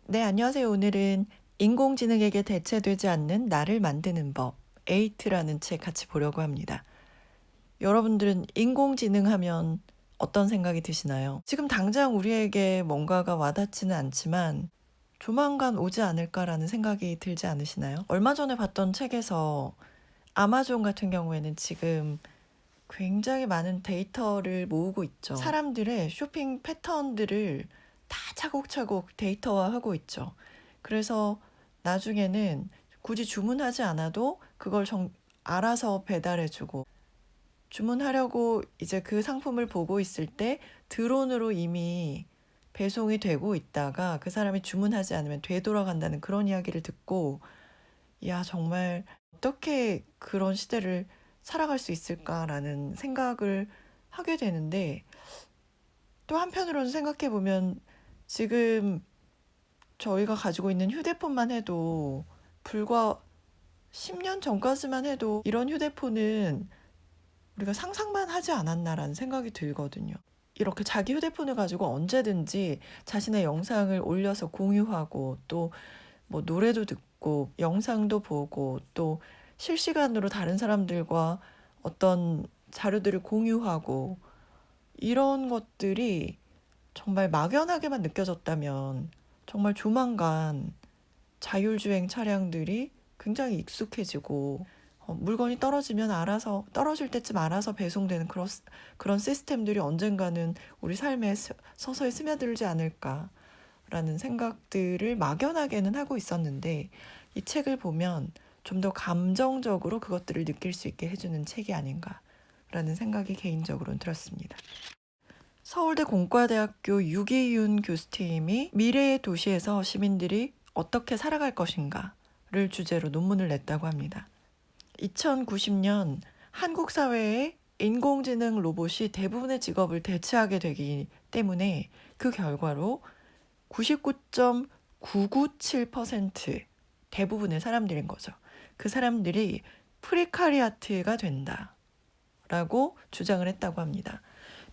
네, 안녕하세요. 오늘은 인공지능에게 대체되지 않는 나를 만드는 법, 에이트라는 책 같이 보려고 합니다. 여러분들은 인공지능 하면 어떤 생각이 드시나요? 지금 당장 우리에게 뭔가가 와닿지는 않지만 조만간 오지 않을까라는 생각이 들지 않으시나요? 얼마 전에 봤던 책에서 아마존 같은 경우에는 지금 굉장히 많은 데이터를 모으고 있죠. 사람들의 쇼핑 패턴들을 다 차곡차곡 데이터화하고 있죠. 그래서 나중에는 굳이 주문하지 않아도 그걸 알아서 배달해주고, 주문하려고 이제 그 상품을 보고 있을 때 드론으로 이미 배송이 되고 있다가 그 사람이 주문하지 않으면 되돌아간다는 그런 이야기를 듣고, 야, 정말 어떻게 그런 시대를 살아갈 수 있을까라는 생각을 하게 되는데, 또 한편으로는 생각해 보면 지금 저희가 가지고 있는 휴대폰만 해도 불과 10년 전까지만 해도 이런 휴대폰은 우리가 상상만 하지 않았나라는 생각이 들거든요. 이렇게 자기 휴대폰을 가지고 언제든지 자신의 영상을 올려서 공유하고, 또 뭐 노래도 듣고 영상도 보고, 또 실시간으로 다른 사람들과 어떤 자료들을 공유하고, 이런 것들이 정말 막연하게만 느껴졌다면 정말 조만간 자율주행 차량들이 굉장히 익숙해지고, 물건이 떨어지면 알아서 떨어질 때쯤 알아서 배송되는 그런 시스템들이 언젠가는 우리 삶에 서서히 스며들지 않을까라는 생각들을 막연하게는 하고 있었는데, 이 책을 보면 좀 더 감정적으로 그것들을 느낄 수 있게 해주는 책이 아닌가라는 생각이 개인적으로는 들었습니다. 서울대 공과대학교 유기윤 교수팀이 미래의 도시에서 시민들이 어떻게 살아갈 것인가를 주제로 논문을 냈다고 합니다. 2090년 한국 사회에 인공지능 로봇이 대부분의 직업을 대체하게 되기 때문에 그 결과로 99.997% 대부분의 사람들인 거죠. 그 사람들이 프리카리아트가 된다라고 주장을 했다고 합니다.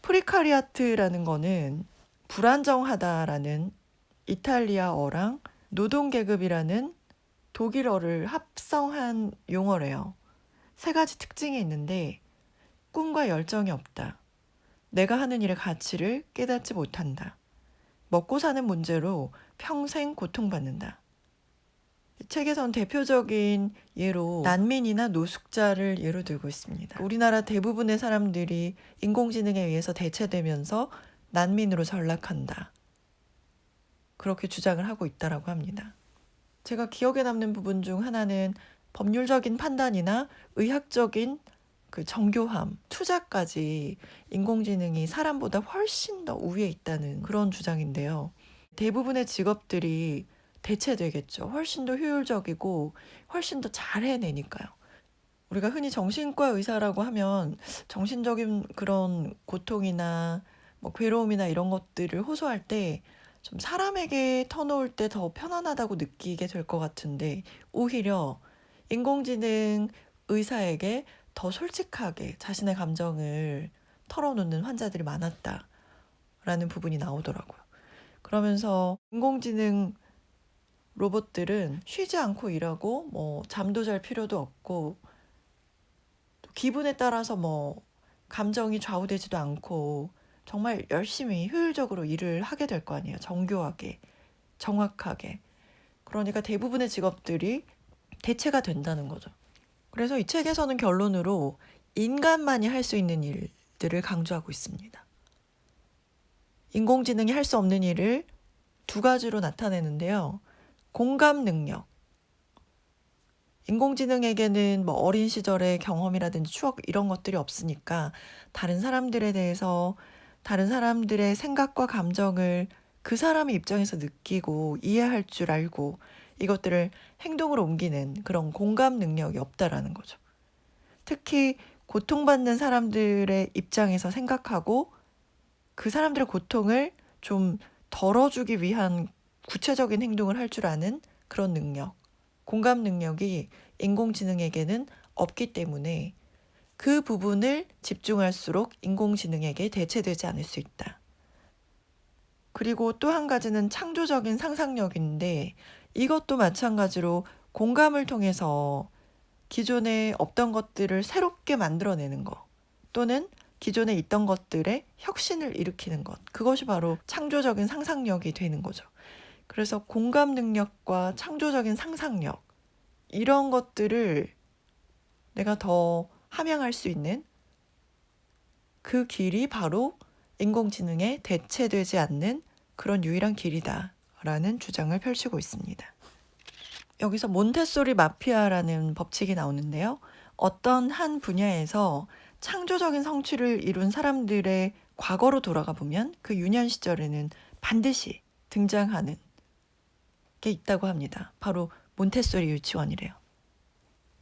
프리카리아트라는 거는 불안정하다라는 이탈리아어랑 노동계급이라는 독일어를 합성한 용어래요. 세 가지 특징이 있는데, 꿈과 열정이 없다. 내가 하는 일의 가치를 깨닫지 못한다. 먹고 사는 문제로 평생 고통받는다. 책에선 대표적인 예로 난민이나 노숙자를 예로 들고 있습니다. 우리나라 대부분의 사람들이 인공지능에 의해서 대체되면서 난민으로 전락한다. 그렇게 주장을 하고 있다고 합니다. 제가 기억에 남는 부분 중 하나는 법률적인 판단이나 의학적인 그 정교함, 투자까지 인공지능이 사람보다 훨씬 더 우위에 있다는 그런 주장인데요. 대부분의 직업들이 대체되겠죠. 훨씬 더 효율적이고 훨씬 더 잘 해내니까요. 우리가 흔히 정신과 의사라고 하면 정신적인 그런 고통이나 뭐 괴로움이나 이런 것들을 호소할 때 좀 사람에게 터놓을 때 더 편안하다고 느끼게 될 것 같은데, 오히려 인공지능 의사에게 더 솔직하게 자신의 감정을 털어놓는 환자들이 많았다라는 부분이 나오더라고요. 그러면서 인공지능 로봇들은 쉬지 않고 일하고 뭐 잠도 잘 필요도 없고, 또 기분에 따라서 뭐 감정이 좌우되지도 않고 정말 열심히 효율적으로 일을 하게 될 거 아니에요. 정교하게, 정확하게. 그러니까 대부분의 직업들이 대체가 된다는 거죠. 그래서 이 책에서는 결론으로 인간만이 할 수 있는 일들을 강조하고 있습니다. 인공지능이 할 수 없는 일을 두 가지로 나타내는데요. 공감 능력. 인공지능에게는 뭐 어린 시절의 경험이라든지 추억 이런 것들이 없으니까 다른 사람들에 대해서, 다른 사람들의 생각과 감정을 그 사람의 입장에서 느끼고 이해할 줄 알고 이것들을 행동으로 옮기는 그런 공감 능력이 없다라는 거죠. 특히 고통받는 사람들의 입장에서 생각하고 그 사람들의 고통을 좀 덜어주기 위한 구체적인 행동을 할 줄 아는 그런 능력, 공감 능력이 인공지능에게는 없기 때문에 그 부분을 집중할수록 인공지능에게 대체되지 않을 수 있다. 그리고 또 한 가지는 창조적인 상상력인데 이것도 마찬가지로 공감을 통해서 기존에 없던 것들을 새롭게 만들어내는 것 또는 기존에 있던 것들의 혁신을 일으키는 것. 그것이 바로 창조적인 상상력이 되는 거죠. 그래서 공감 능력과 창조적인 상상력 이런 것들을 내가 더 함양할 수 있는 그 길이 바로 인공지능에 대체되지 않는 그런 유일한 길이다라는 주장을 펼치고 있습니다. 여기서 몬테소리 마피아라는 법칙이 나오는데요. 어떤 한 분야에서 창조적인 성취를 이룬 사람들의 과거로 돌아가 보면 그 유년 시절에는 반드시 등장하는 게 있다고 합니다. 바로 몬테소리 유치원이래요.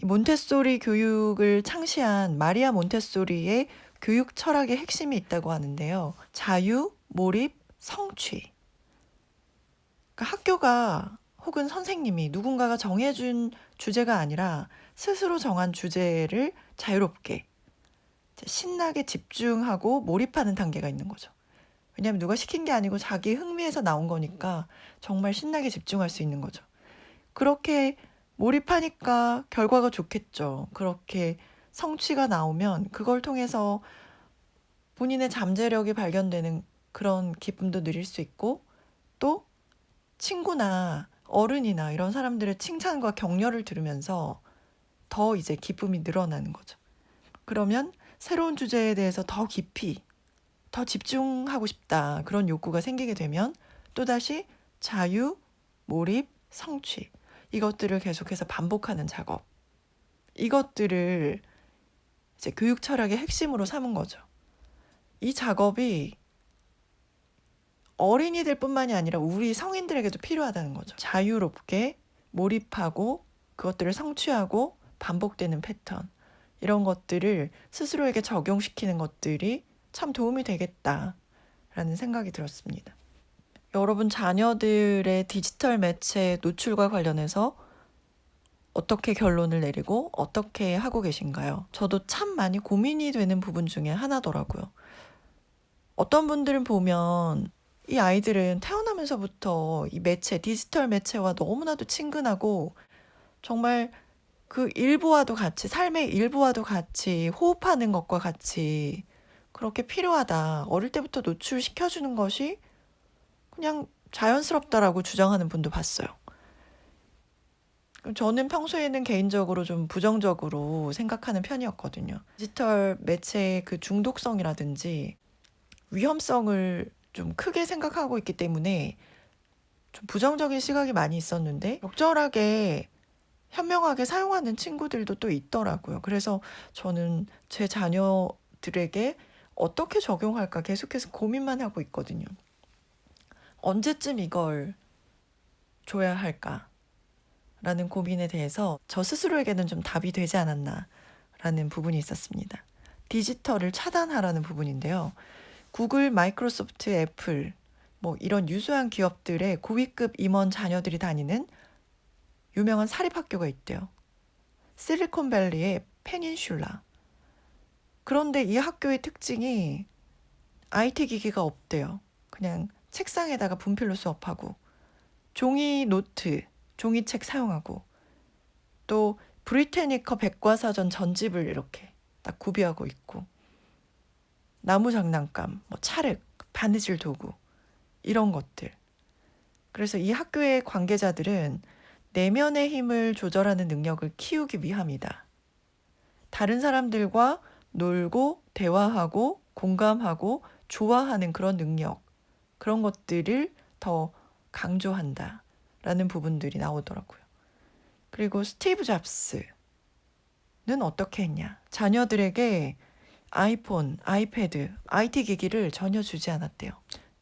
이 몬테소리 교육을 창시한 마리아 몬테소리의 교육 철학의 핵심이 있다고 하는데요. 자유, 몰입, 성취. 그러니까 학교가 혹은 선생님이 누군가가 정해준 주제가 아니라 스스로 정한 주제를 자유롭게 신나게 집중하고 몰입하는 단계가 있는 거죠. 왜냐하면 누가 시킨 게 아니고 자기 흥미에서 나온 거니까 정말 신나게 집중할 수 있는 거죠. 그렇게 몰입하니까 결과가 좋겠죠. 그렇게 성취가 나오면 그걸 통해서 본인의 잠재력이 발견되는 그런 기쁨도 누릴 수 있고 또 친구나 어른이나 이런 사람들의 칭찬과 격려를 들으면서 더 이제 기쁨이 늘어나는 거죠. 그러면 새로운 주제에 대해서 더 깊이, 더 집중하고 싶다. 그런 욕구가 생기게 되면 또다시 자유, 몰입, 성취. 이것들을 계속해서 반복하는 작업. 이것들을 이제 교육 철학의 핵심으로 삼은 거죠. 이 작업이 어린이들뿐만이 아니라 우리 성인들에게도 필요하다는 거죠. 자유롭게 몰입하고 그것들을 성취하고 반복되는 패턴. 이런 것들을 스스로에게 적용시키는 것들이 참 도움이 되겠다라는 생각이 들었습니다. 여러분 자녀들의 디지털 매체 노출과 관련해서 어떻게 결론을 내리고 어떻게 하고 계신가요? 저도 참 많이 고민이 되는 부분 중에 하나더라고요. 어떤 분들은 보면 이 아이들은 태어나면서부터 이 매체, 디지털 매체와 너무나도 친근하고 정말 그 일부와도 같이, 삶의 일부와도 같이 호흡하는 것과 같이 그렇게 필요하다. 어릴 때부터 노출시켜주는 것이 그냥 자연스럽다라고 주장하는 분도 봤어요. 저는 평소에는 개인적으로 좀 부정적으로 생각하는 편이었거든요. 디지털 매체의 그 중독성이라든지 위험성을 좀 크게 생각하고 있기 때문에 좀 부정적인 시각이 많이 있었는데 적절하게 현명하게 사용하는 친구들도 또 있더라고요. 그래서 저는 제 자녀들에게 어떻게 적용할까 계속해서 고민만 하고 있거든요. 언제쯤 이걸 줘야 할까라는 고민에 대해서 저 스스로에게는 좀 답이 되지 않았나라는 부분이 있었습니다. 디지털을 차단하라는 부분인데요. 구글, 마이크로소프트, 애플 뭐 이런 유수한 기업들의 고위급 임원 자녀들이 다니는 유명한 사립학교가 있대요. 실리콘밸리의 페닌슐라. 그런데 이 학교의 특징이 IT 기기가 없대요. 그냥 책상에다가 분필로 수업하고 종이 노트, 종이책 사용하고 또 브리테니커 백과사전 전집을 이렇게 딱 구비하고 있고 나무 장난감, 뭐 찰흙, 바느질 도구 이런 것들. 그래서 이 학교의 관계자들은 내면의 힘을 조절하는 능력을 키우기 위함이다. 다른 사람들과 놀고 대화하고 공감하고 좋아하는 그런 능력, 그런 것들을 더 강조한다라는 부분들이 나오더라고요. 그리고 스티브 잡스는 어떻게 했냐? 자녀들에게 아이폰, 아이패드, IT 기기를 전혀 주지 않았대요.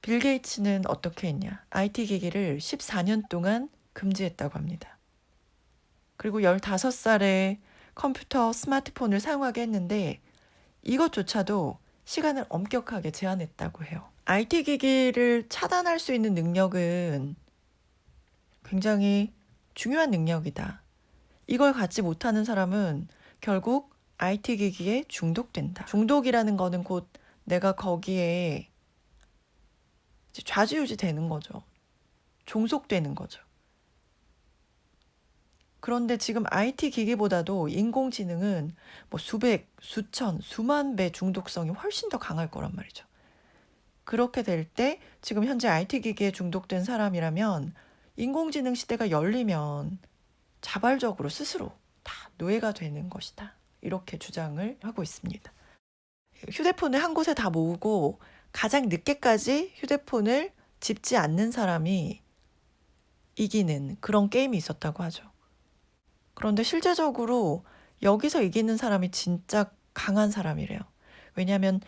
빌 게이츠는 어떻게 했냐? IT 기기를 14년 동안 금지했다고 합니다. 그리고 15살에 컴퓨터, 스마트폰을 사용하게 했는데 이것조차도 시간을 엄격하게 제한했다고 해요. IT 기기를 차단할 수 있는 능력은 굉장히 중요한 능력이다. 이걸 갖지 못하는 사람은 결국 IT 기기에 중독된다. 중독이라는 거는 곧 내가 거기에 이제 좌지우지 되는 거죠. 종속되는 거죠. 그런데 지금 IT 기기보다도 인공지능은 뭐 수백, 수천, 수만 배 중독성이 훨씬 더 강할 거란 말이죠. 그렇게 될 때 지금 현재 IT 기기에 중독된 사람이라면 인공지능 시대가 열리면 자발적으로 스스로 다 노예가 되는 것이다. 이렇게 주장을 하고 있습니다. 휴대폰을 한 곳에 다 모으고 가장 늦게까지 휴대폰을 집지 않는 사람이 이기는 그런 게임이 있었다고 하죠. 그런데 실제적으로 여기서 이기는 사람이 진짜 강한 사람이래요. 왜냐하면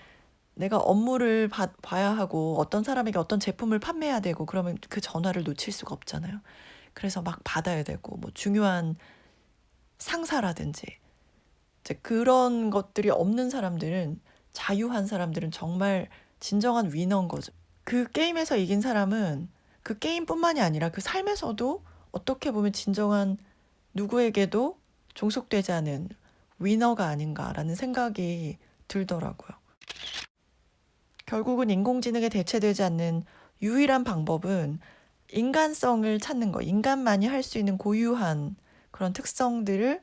내가 업무를 봐야 하고 어떤 사람에게 어떤 제품을 판매해야 되고 그러면 그 전화를 놓칠 수가 없잖아요. 그래서 막 받아야 되고 뭐 중요한 상사라든지 이제 그런 것들이 없는 사람들은 자유한 사람들은 정말 진정한 위너인 거죠. 그 게임에서 이긴 사람은 그 게임뿐만이 아니라 그 삶에서도 어떻게 보면 진정한 누구에게도 종속되지 않은 위너가 아닌가라는 생각이 들더라고요. 결국은 인공지능에 대체되지 않는 유일한 방법은 인간성을 찾는 거, 인간만이 할 수 있는 고유한 그런 특성들을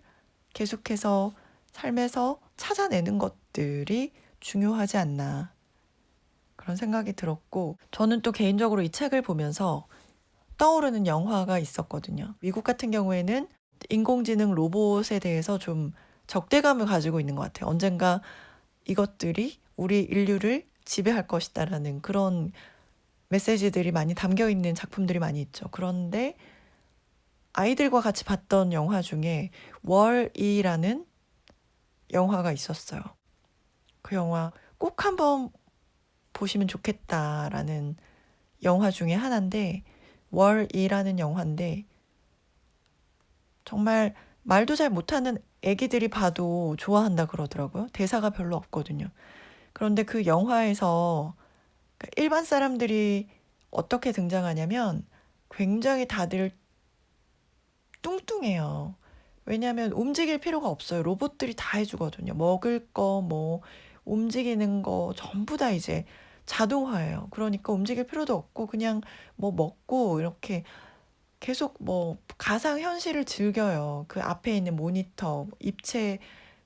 계속해서 삶에서 찾아내는 것들이 중요하지 않나 그런 생각이 들었고, 저는 또 개인적으로 이 책을 보면서 떠오르는 영화가 있었거든요. 미국 같은 경우에는 인공지능 로봇에 대해서 좀 적대감을 가지고 있는 것 같아요. 언젠가 이것들이 우리 인류를 지배할 것이다라는 그런 메시지들이 많이 담겨 있는 작품들이 많이 있죠. 그런데 아이들과 같이 봤던 영화 중에 월이라는 영화가 있었어요. 그 영화 꼭 한번 보시면 좋겠다라는 영화 중에 하나인데, 월이라는 영화인데 정말 말도 잘 못하는 애기들이 봐도 좋아한다 그러더라고요. 대사가 별로 없거든요. 그런데 그 영화에서 일반 사람들이 어떻게 등장하냐면 굉장히 다들 뚱뚱해요. 왜냐하면 움직일 필요가 없어요. 로봇들이 다 해주거든요. 먹을 거, 뭐 움직이는 거 전부 다 이제 자동화예요. 그러니까 움직일 필요도 없고 그냥 뭐 먹고 이렇게 계속 뭐 가상 현실을 즐겨요. 그 앞에 있는 모니터, 입체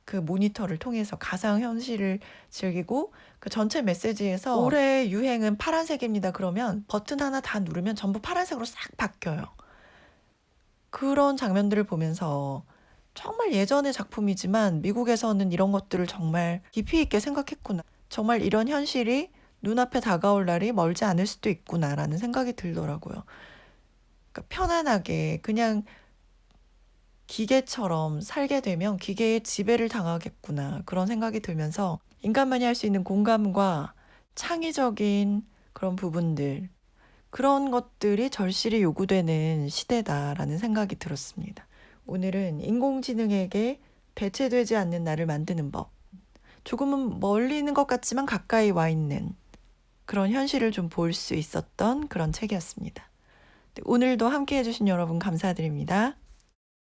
그 모니터를 통해서 가상 현실을 즐기고, 그 전체 메시지에서 올해 유행은 파란색입니다. 그러면 버튼 하나 다 누르면 전부 파란색으로 싹 바뀌어요. 그런 장면들을 보면서 정말 예전의 작품이지만 미국에서는 이런 것들을 정말 깊이 있게 생각했구나. 정말 이런 현실이 눈앞에 다가올 날이 멀지 않을 수도 있구나라는 생각이 들더라고요. 그러니까 편안하게 그냥 기계처럼 살게 되면 기계의 지배를 당하겠구나. 그런 생각이 들면서 인간만이 할 수 있는 공감과 창의적인 그런 부분들, 그런 것들이 절실히 요구되는 시대다라는 생각이 들었습니다. 오늘은 인공지능에게 대체되지 않는 나를 만드는 법. 조금은 멀리 있는 것 같지만 가까이 와 있는 그런 현실을 좀 볼 수 있었던 그런 책이었습니다. 오늘도 함께 해주신 여러분 감사드립니다.